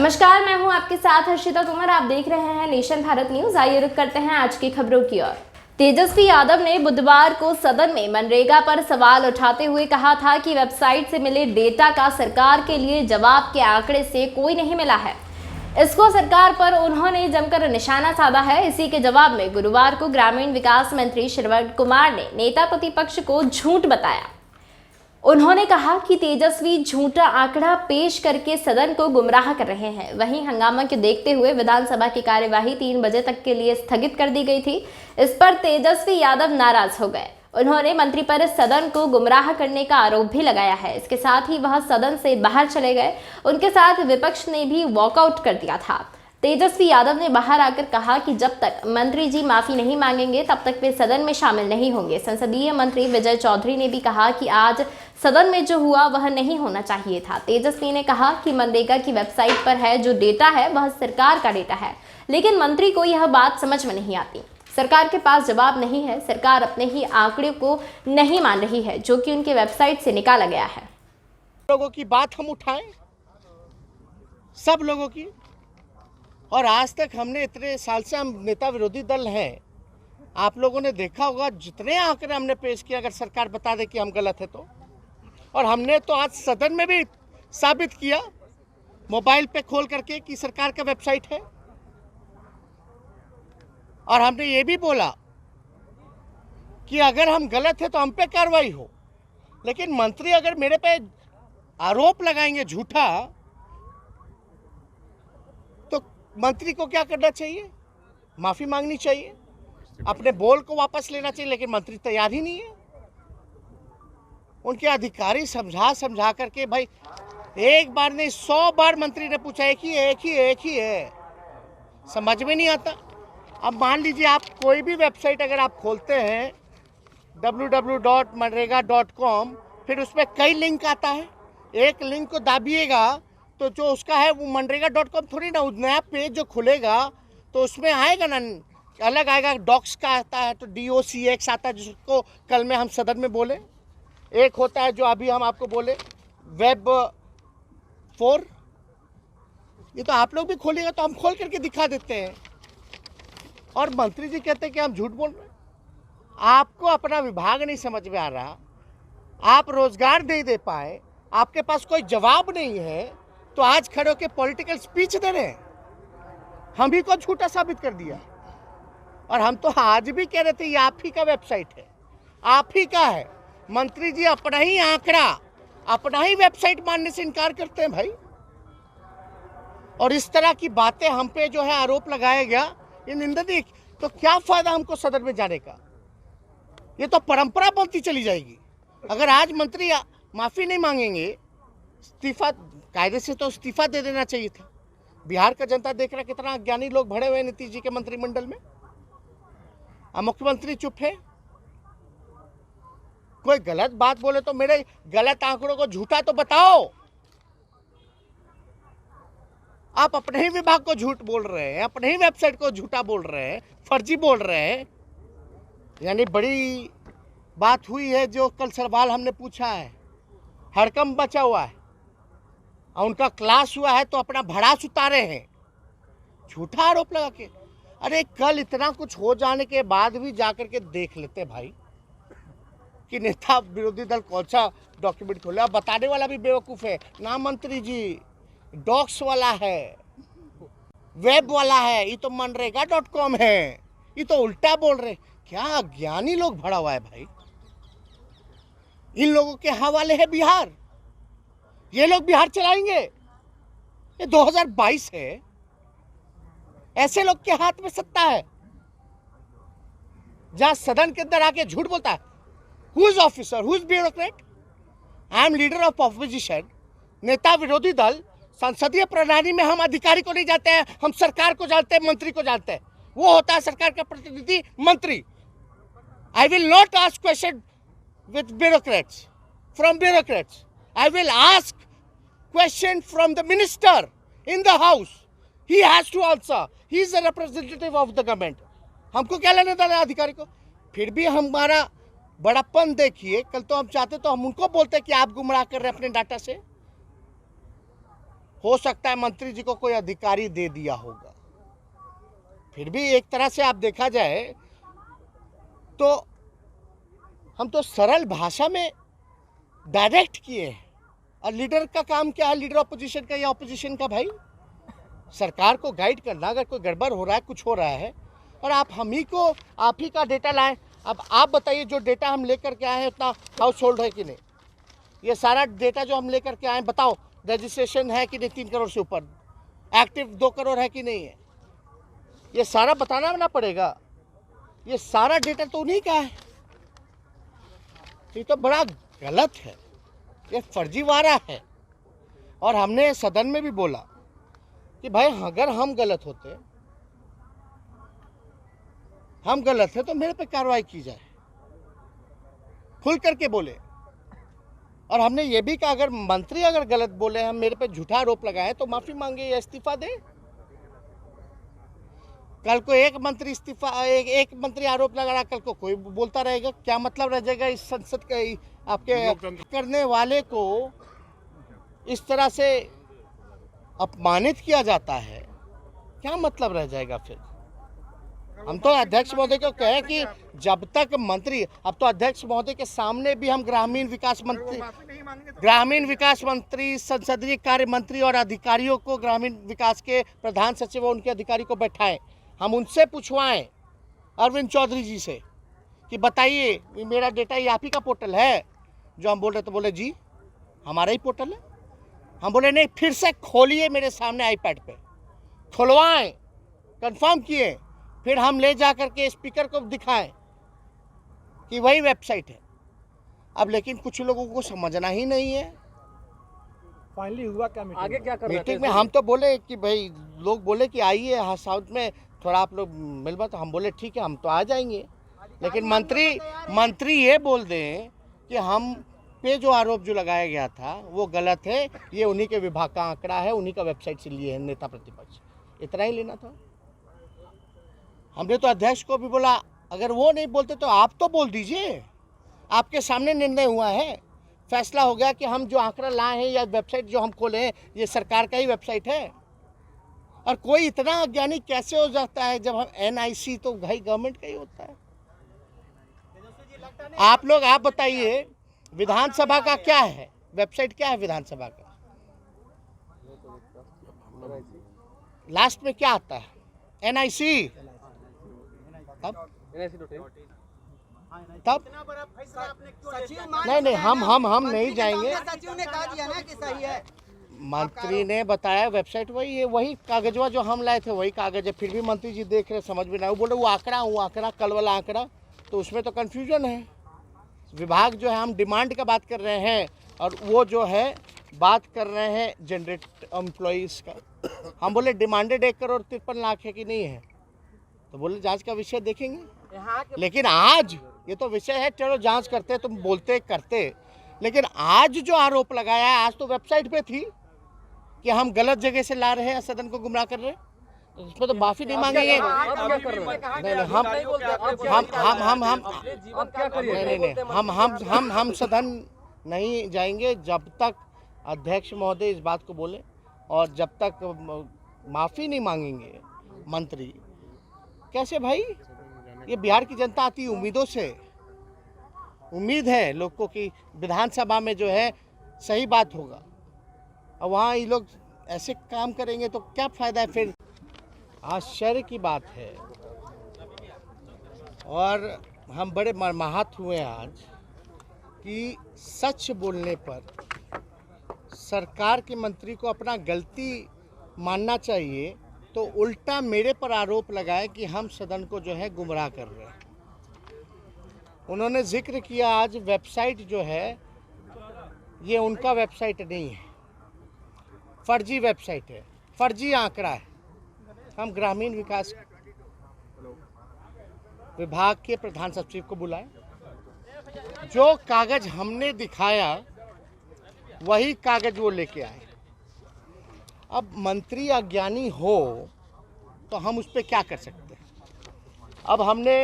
नमस्कार, मैं हूं आपके साथ हर्षिता तोमर। आप देख रहे हैं नेशन भारत न्यूज। आइए रुक करते हैं आज की खबरों की ओर। तेजस्वी यादव ने बुधवार को सदन में मनरेगा पर सवाल उठाते हुए कहा था कि वेबसाइट से मिले डेटा का सरकार के लिए जवाब के आंकड़े से कोई नहीं मिला है। इसको सरकार पर उन्होंने जमकर निशाना साधा है। इसी के जवाब में गुरुवार को ग्रामीण विकास मंत्री श्रवण कुमार ने नेता प्रतिपक्ष को झूठ बताया। उन्होंने कहा कि तेजस्वी झूठा आंकड़ा पेश करके सदन को गुमराह कर रहे हैं। वहीं हंगामा को देखते हुए विधानसभा की कार्यवाही 3 बजे तक के लिए स्थगित कर दी गई थी। इस पर तेजस्वी यादव नाराज हो गए। उन्होंने मंत्री पर सदन को गुमराह करने का आरोप भी लगाया है। इसके साथ ही वह सदन से बाहर चले गए। उनके साथ विपक्ष ने भी वॉकआउट कर दिया था। तेजस्वी यादव ने बाहर आकर कहा कि जब तक मंत्री जी माफी नहीं मांगेंगे तब तक वे सदन में शामिल नहीं होंगे। संसदीय मंत्री विजय चौधरी ने भी कहा कि आज सदन में जो हुआ वह नहीं होना चाहिए था। तेजस्वी ने कहा कि मनरेगा की वेबसाइट पर है जो डेटा है वह सरकार का डेटा है, लेकिन मंत्री को यह बात समझ में नहीं आती। सरकार के पास जवाब नहीं है। सरकार अपने ही आंकड़े को नहीं मान रही है जो कि उनके वेबसाइट से निकाला गया है। लोगों की बात हम उठाएं, सब लोगों की। और आज तक हमने इतने साल से हम नेता विरोधी दल हैं, आप लोगों ने देखा होगा जितने आंकड़े हमने पेश किए, अगर सरकार बता दे कि हम गलत है तो। और हमने तो आज सदन में भी साबित किया मोबाइल पे खोल करके कि सरकार का वेबसाइट है। और हमने ये भी बोला कि अगर हम गलत है तो हम पे कार्रवाई हो। लेकिन मंत्री अगर मेरे पे आरोप लगाएंगे झूठा, तो मंत्री को क्या करना चाहिए? माफी मांगनी चाहिए, अपने बोल को वापस लेना चाहिए। लेकिन मंत्री तैयार ही नहीं है। उनके अधिकारी समझा करके, भाई एक बार नहीं 100 बार मंत्री ने पूछा, एक ही है, समझ में नहीं आता। अब मान लीजिए आप कोई भी वेबसाइट अगर आप खोलते हैं www.manrega.com, फिर उसमें कई लिंक आता है। एक लिंक को दाबिएगा तो जो उसका है वो मनरेगा.com थोड़ी ना, नया पेज जो खुलेगा तो उसमें आएगा ना, अलग आएगा। डॉक्स का आता है तो DOCX आता है, जिसको कल में हम सदन में बोले। एक होता है जो अभी हम आपको बोले वेब 4। ये तो आप लोग भी खोलिएगा तो हम खोल करके दिखा देते हैं। और मंत्री जी कहते हैं कि हम झूठ बोल रहे हैं। आपको अपना विभाग नहीं समझ में आ रहा, आप रोजगार नहीं दे पाए, आपके पास कोई जवाब नहीं है, तो आज खड़े होकर पॉलिटिकल स्पीच दे रहे हैं। हम ही को झूठा साबित कर दिया। और हम तो आज भी कह रहे थे ये आप ही का वेबसाइट है, आप ही का है। मंत्री जी अपना ही आंकड़ा, अपना ही वेबसाइट मानने से इनकार करते हैं भाई। और इस तरह की बातें हम पे जो है आरोप लगाया गया, ये निंदनीय। तो क्या फायदा हमको सदन में जाने का? ये तो परंपरा बनती चली जाएगी। अगर आज मंत्री माफी नहीं मांगेंगे, इस्तीफा, कायदे से तो इस्तीफा दे देना चाहिए था। बिहार का जनता देख रहा कितना अज्ञानी लोग भरे हुए नीतीश जी के मंत्रिमंडल में। मुख्यमंत्री चुप है। कोई गलत बात बोले तो मेरे गलत आंकड़ों को झूठा तो बताओ। आप अपने ही विभाग को झूठ बोल रहे हैं, अपने ही वेबसाइट को झूठा बोल रहे हैं, फर्जी बोल रहे हैं। यानी बड़ी बात हुई है। जो कल सवाल हमने पूछा है, हड़कंप बचा हुआ है और उनका क्लास हुआ है तो अपना भड़ास उतारे हैं झूठा आरोप लगा के। अरे कल इतना कुछ हो जाने के बाद भी जाकर के देख लेते भाई कि नेता विरोधी दल कौन सा डॉक्यूमेंट खोले। अब बताने वाला भी बेवकूफ़ है ना मंत्री जी। डॉक्स वाला है, वेब वाला है, ये तो मनरेगा.com है, ये तो उल्टा बोल रहे। क्या अज्ञानी लोग भरा हुआ है भाई। इन लोगों के हवाले है बिहार। ये लोग बिहार चलाएंगे। ये 2022 है, ऐसे लोग के हाथ में सत्ता है। जहां सदन के अंदर आके झूठ बोलता है। Who is officer, who is bureaucrat? I am leader of opposition, नेता विरोधी दल। संसदीय प्रणाली में हम अधिकारी को नहीं जानते हैं, हम सरकार को जानते हैं, मंत्री को जानते हैं। वो होता है सरकार का प्रतिनिधि मंत्री। I will not ask question with bureaucrats, from bureaucrats. I will ask question from the minister in the house. He has to answer. He is the representative of the government. हमको क्या लेने देना अधिकारी को? फिर भी हमारा बड़ापन देखिए। कल तो हम चाहते तो हम उनको बोलते कि आप गुमराह कर रहे हैं अपने डाटा से। हो सकता है मंत्री जी को कोई अधिकारी दे दिया होगा। फिर भी एक तरह से आप देखा जाए तो हम तो सरल भाषा में डायरेक्ट किए हैं। और लीडर का काम क्या है, लीडर ऑपोजिशन का या ऑपोजिशन का? भाई सरकार को गाइड करना, अगर कोई गड़बड़ हो रहा है, कुछ हो रहा है, और आप आप ही का डेटा लाएं। अब आप बताइए, जो डेटा हम लेकर के आए हैं उतना हाउस होल्ड है कि नहीं? ये सारा डेटा जो हम लेकर के आए हैं, बताओ रजिस्ट्रेशन है कि नहीं 3 करोड़ से ऊपर, एक्टिव 2 करोड़ है कि नहीं है? ये सारा बताना ना पड़ेगा। ये सारा डेटा तो उन्हीं का है। ये तो बड़ा गलत है, ये फर्जीवाड़ा है। और हमने सदन में भी बोला कि भाई अगर हम गलत है तो मेरे पे कार्रवाई की जाए, खुल करके बोले। और हमने ये भी कहा अगर मंत्री अगर गलत बोले, हम मेरे पे झूठा आरोप लगाए तो माफी मांगे या इस्तीफा दे। कल को एक मंत्री आरोप लगा रहा, कल को कोई बोलता रहेगा, क्या मतलब रह जाएगा इस संसद के? आपके करने वाले को इस तरह से अपमानित किया जाता है, क्या मतलब रह जाएगा फिर? हम तो अध्यक्ष महोदय को कहे कि जब तक मंत्री, अब तो अध्यक्ष महोदय के सामने भी हम ग्रामीण विकास मंत्री, संसदीय कार्य मंत्री और अधिकारियों को, ग्रामीण विकास के प्रधान सचिव और उनके अधिकारी को बैठाएं, हम उनसे पूछवाएं, अरविंद चौधरी जी से, कि बताइए मेरा डेटा ये आप ही का पोर्टल है? जो हम बोल रहे तो बोले जी हमारा ही पोर्टल है। हम बोले नहीं, फिर से खोलिए मेरे सामने आईपैड पे, खुलवाएं, कंफर्म किए, फिर हम ले जा करके स्पीकर को दिखाएं कि वही वेबसाइट है। अब लेकिन कुछ लोगों को समझना ही नहीं है। फाइनली हुआ क्या आगे क्या कर रहे थे? मीटिंग में हम तो बोले कि भाई, लोग बोले कि आइए हाँ साउथ में थोड़ा आप लोग मिल बात, तो हम बोले ठीक है हम तो आ जाएंगे। लेकिन मंत्री ये बोल दें कि हम पे जो आरोप जो लगाया गया था वो गलत है, ये उन्हीं के विभाग का आंकड़ा है, उन्हीं का वेबसाइट से लिए है नेता प्रतिपक्ष, इतना ही लेना था। हमने तो अध्यक्ष को भी बोला अगर वो नहीं बोलते तो आप तो बोल दीजिए, आपके सामने निर्णय हुआ है, फैसला हो गया कि हम जो आंकड़ा लाए हैं या वेबसाइट जो हम खोले हैं ये सरकार का ही वेबसाइट है। और कोई इतना अज्ञानी कैसे हो जाता है जब हम NIC तो भाई गवर्नमेंट का ही होता है। आप बताइए विधानसभा का क्या है वेबसाइट, क्या है विधानसभा का? लास्ट में क्या आता है? NIC। तब नहीं हम नहीं जाएंगे। सचिव ने कहा दिया ना कि सही है। मंत्री ने बताया वेबसाइट वही है, वही कागजवा जो हम लाए थे वही कागज है। फिर भी मंत्री जी देख रहे, समझ में ना, वो बोले वो आंकड़ा कल वाला आंकड़ा, तो उसमें तो कंफ्यूजन है। विभाग जो है, हम डिमांड का बात कर रहे हैं और वो जो है बात कर रहे हैं जनरेट एम्प्लॉइज का। हम बोले डिमांडेड 1 करोड़ 53 लाख है कि नहीं है, तो बोले जांच का विषय देखेंगे। लेकिन आज ये तो विषय है, चलो जांच करते, तुम बोलते करते, लेकिन आज जो आरोप लगाया है, आज तो वेबसाइट पे थी कि हम गलत जगह से ला रहे हैं, सदन को गुमराह कर रहे हैं, तो इसमें तो माफी नहीं मांगेंगे। हम सदन नहीं जाएंगे जब तक अध्यक्ष महोदय इस बात को बोले, और जब तक माफी नहीं मांगेंगे मंत्री। कैसे भाई, ये बिहार की जनता आती उम्मीदों से, उम्मीद है लोग को कि विधानसभा में जो है सही बात होगा, और वहाँ ये लोग ऐसे काम करेंगे तो क्या फायदा है फिर? आश्चर्य की बात है। और हम बड़े मर्माहत हुए आज कि सच बोलने पर सरकार के मंत्री को अपना गलती मानना चाहिए, तो उल्टा मेरे पर आरोप लगाए कि हम सदन को जो है गुमराह कर रहे हैं। उन्होंने जिक्र किया आज वेबसाइट जो है ये उनका वेबसाइट नहीं है, फर्जी वेबसाइट है, फर्जी आंकड़ा है। हम ग्रामीण विकास विभाग के प्रधान सचिव को बुलाए, जो कागज हमने दिखाया वही कागज वो लेके आए। अब मंत्री अज्ञानी हो तो हम उस पर क्या कर सकते हैं? अब हमने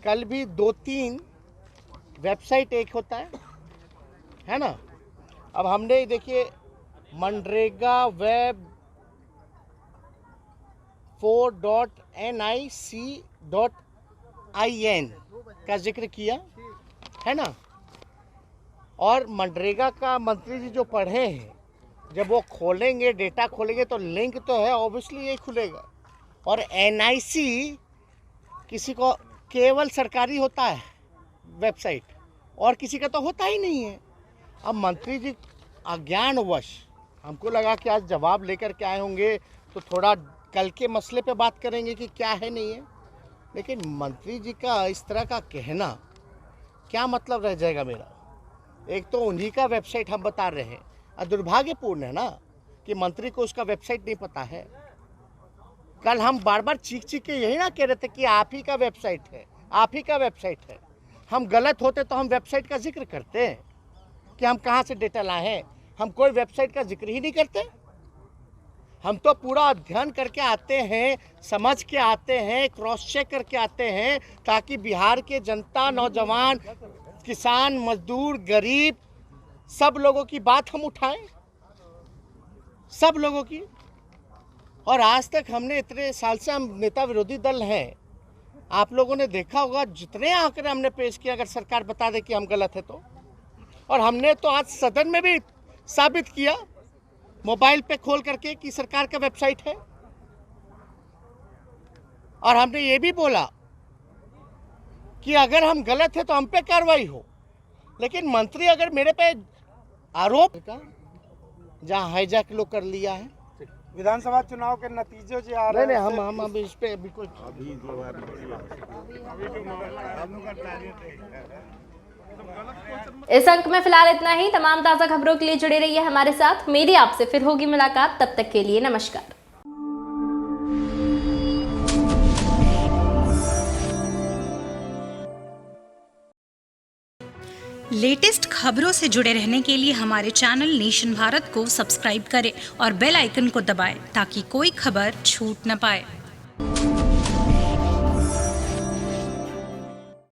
कल भी 2-3 वेबसाइट एक होता है ना, अब हमने देखिए मनरेगा वेब 4.nic.in का जिक्र किया है ना। और मनरेगा का मंत्री जी जो पढ़े हैं, जब वो खोलेंगे, डेटा खोलेंगे तो लिंक तो है, ऑब्वियसली यही खुलेगा। और NIC किसी को केवल सरकारी होता है वेबसाइट, और किसी का तो होता ही नहीं है। अब मंत्री जी अज्ञानवश, हमको लगा कि आज जवाब लेकर के आए होंगे तो थोड़ा कल के मसले पे बात करेंगे कि क्या है नहीं है, लेकिन मंत्री जी का इस तरह का कहना क्या मतलब रह जाएगा मेरा। एक तो उन्हीं का वेबसाइट हम बता रहे हैं, और दुर्भाग्यपूर्ण है ना कि मंत्री को उसका वेबसाइट नहीं पता है। कल हम बार बार चीख के यही ना कह रहे थे कि आप ही का वेबसाइट है, आप ही का वेबसाइट है। हम गलत होते तो हम वेबसाइट का जिक्र करते हैं कि हम कहाँ से डेटा लाए हैं। हम कोई वेबसाइट का जिक्र ही नहीं करते। हम तो पूरा अध्ययन करके आते हैं, समझ के आते हैं, क्रॉस चेक करके आते हैं, ताकि बिहार के जनता, नौजवान, किसान, मजदूर, गरीब, सब लोगों की बात हम उठाएं, सब लोगों की। और आज तक हमने इतने साल से हम नेता विरोधी दल हैं, आप लोगों ने देखा होगा जितने आंकड़े हमने पेश किए, अगर सरकार बता दे कि हम गलत है तो। और हमने तो आज सदन में भी साबित किया मोबाइल पे खोल करके कि सरकार का वेबसाइट है। और हमने ये भी बोला कि अगर हम गलत है तो हम पे कार्रवाई हो। लेकिन मंत्री अगर मेरे पे आरोप जहां हाईजैक लोग कर लिया है, विधानसभा चुनाव के नतीजे जो आ रहे नहीं हैं हम अभी इस पे अभी कोई इस अंक में फिलहाल इतना ही। तमाम ताज़ा खबरों के लिए जुड़े रहिए हमारे साथ। मेरी आपसे फिर होगी मुलाकात, तब तक के लिए नमस्कार। लेटेस्ट खबरों से जुड़े रहने के लिए हमारे चैनल नेशन भारत को सब्सक्राइब करें और बेल आइकन को दबाएं ताकि कोई खबर छूट न पाए।